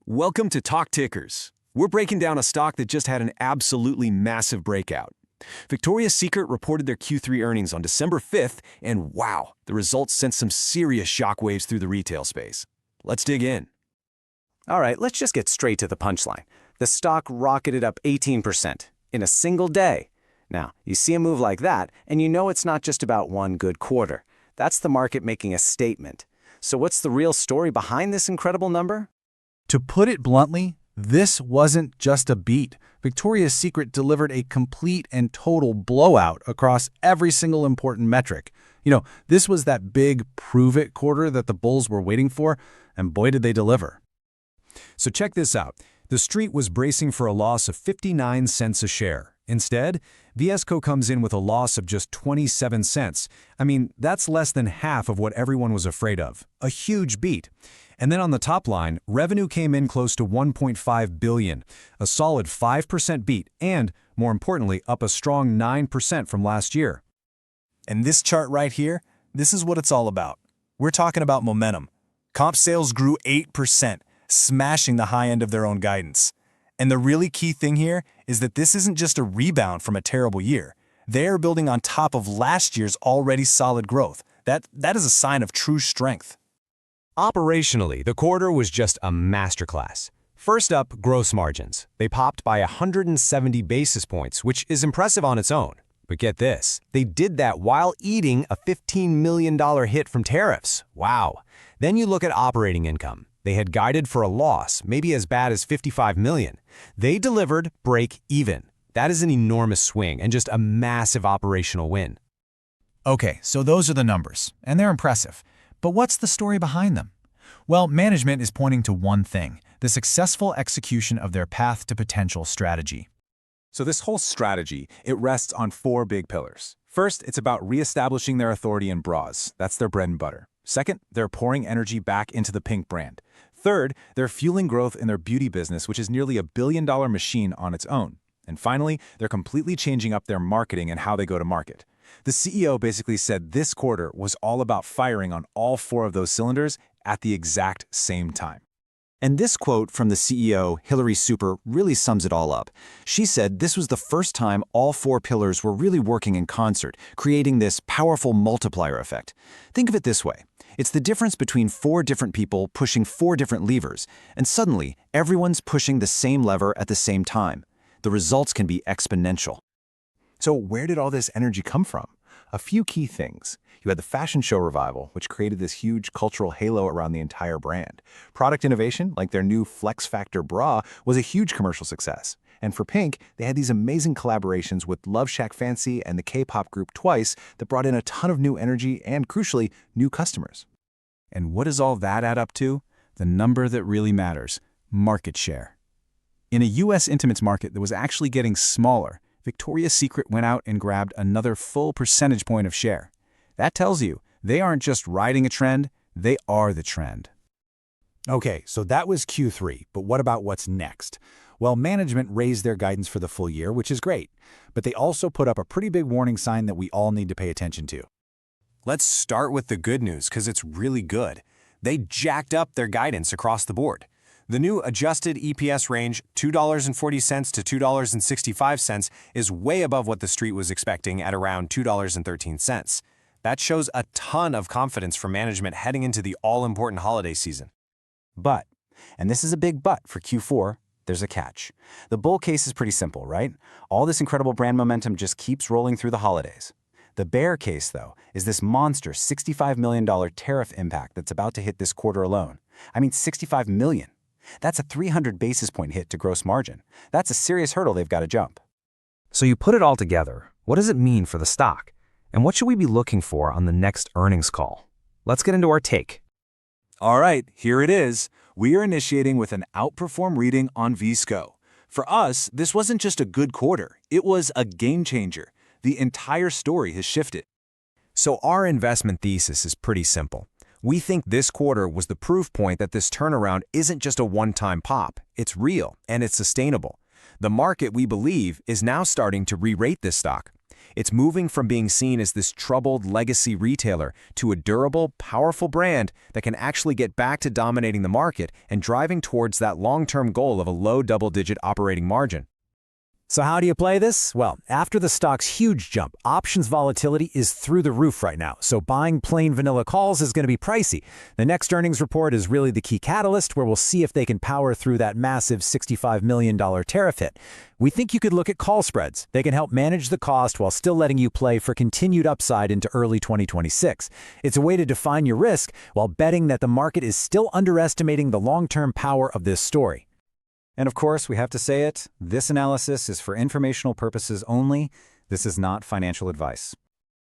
Welcome to Talk Tickers. We're breaking down a stock that just had an absolutely massive breakout. Victoria's Secret reported their Q3 earnings on December 5th, and wow, the results sent some serious shockwaves through the retail space. Let's dig in. All right, let's just get straight to the punchline. The stock rocketed up 18% in a single day. Now, you see a move like that, and you know it's not just about one good quarter. That's the market making a statement. So what's the real story behind this incredible number? To put it bluntly, this wasn't just a beat. Victoria's Secret delivered a complete and total blowout across every single important metric. This was that big prove-it quarter that the bulls were waiting for, and boy did they deliver. So check this out. The street was bracing for a loss of 59 cents a share. Instead, Viesco comes in with a loss of just 27 cents. I mean, that's less than half of what everyone was afraid of. A huge beat. And then on the top line, revenue came in close to $1.5 billion, a solid 5% beat, and, more importantly, up a strong 9% from last year. And this chart right here, this is what it's all about. We're talking about momentum. Comp sales grew 8%, smashing the high end of their own guidance. And the really key thing here is that this isn't just a rebound from a terrible year. They are building on top of last year's already solid growth. That is a sign of true strength. Operationally, the quarter was just a masterclass. First up, gross margins. They popped by 170 basis points, which is impressive on its own. But get this, they did that while eating a $15 million hit from tariffs. Wow. Then you look at operating income. They had guided for a loss, maybe as bad as $55 million. They delivered break even. That is an enormous swing and just a massive operational win. Okay, so those are the numbers, and they're impressive. But what's the story behind them? Well, management is pointing to one thing: the successful execution of their path to potential strategy. So this whole strategy, it rests on four big pillars. First, it's about reestablishing their authority in bras. That's their bread and butter. Second, they're pouring energy back into the Pink brand. Third, they're fueling growth in their beauty business, which is nearly $1 billion machine on its own. And finally, they're completely changing up their marketing and how they go to market. The CEO basically said this quarter was all about firing on all four of those cylinders at the exact same time. And this quote from the CEO, Hillary Super, really sums it all up. She said this was the first time all four pillars were really working in concert, creating this powerful multiplier effect. Think of it this way. It's the difference between four different people pushing four different levers, and suddenly everyone's pushing the same lever at the same time. The results can be exponential. So where did all this energy come from? A few key things. You had the fashion show revival, which created this huge cultural halo around the entire brand. Product innovation, like their new Flex Factor bra, was a huge commercial success. And for Pink, they had these amazing collaborations with LoveShackFancy and the K-pop group Twice that brought in a ton of new energy and, crucially, new customers. And what does all that add up to? The number that really matters: market share. In a U.S. intimates market that was actually getting smaller, Victoria's Secret went out and grabbed another full percentage point of share. That tells you they aren't just riding a trend, they are the trend. Okay, so that was Q3, but what about what's next? Well, management raised their guidance for the full year, which is great, but they also put up a pretty big warning sign that we all need to pay attention to. Let's start with the good news because it's really good. They jacked up their guidance across the board. The new adjusted EPS range, $2.40 to $2.65, is way above what the street was expecting at around $2.13. That shows a ton of confidence from management heading into the all-important holiday season. But, and this is a big but for Q4, there's a catch. The bull case is pretty simple, right? All this incredible brand momentum just keeps rolling through the holidays. The bear case, though, is this monster $65 million tariff impact that's about to hit this quarter alone. I mean, $65 million. That's a 300 basis point hit to gross margin. That's a serious hurdle they've got to jump. So you put it all together. What does it mean for the stock? And what should we be looking for on the next earnings call? Let's get into our take. All right, here it is. We are initiating with an outperform reading on Viesco. For us, this wasn't just a good quarter. It was a game changer. The entire story has shifted. So our investment thesis is pretty simple. We think this quarter was the proof point that this turnaround isn't just a one-time pop. It's real, and it's sustainable. The market, we believe, is now starting to re-rate this stock. It's moving from being seen as this troubled legacy retailer to a durable, powerful brand that can actually get back to dominating the market and driving towards that long-term goal of a low double-digit operating margin. So how do you play this? Well, after the stock's huge jump, options volatility is through the roof right now, so buying plain vanilla calls is going to be pricey. The next earnings report is really the key catalyst where we'll see if they can power through that massive $65 million tariff hit. We think you could look at call spreads. They can help manage the cost while still letting you play for continued upside into early 2026. It's a way to define your risk while betting that the market is still underestimating the long-term power of this story. And of course, we have to say it, this analysis is for informational purposes only. This is not financial advice.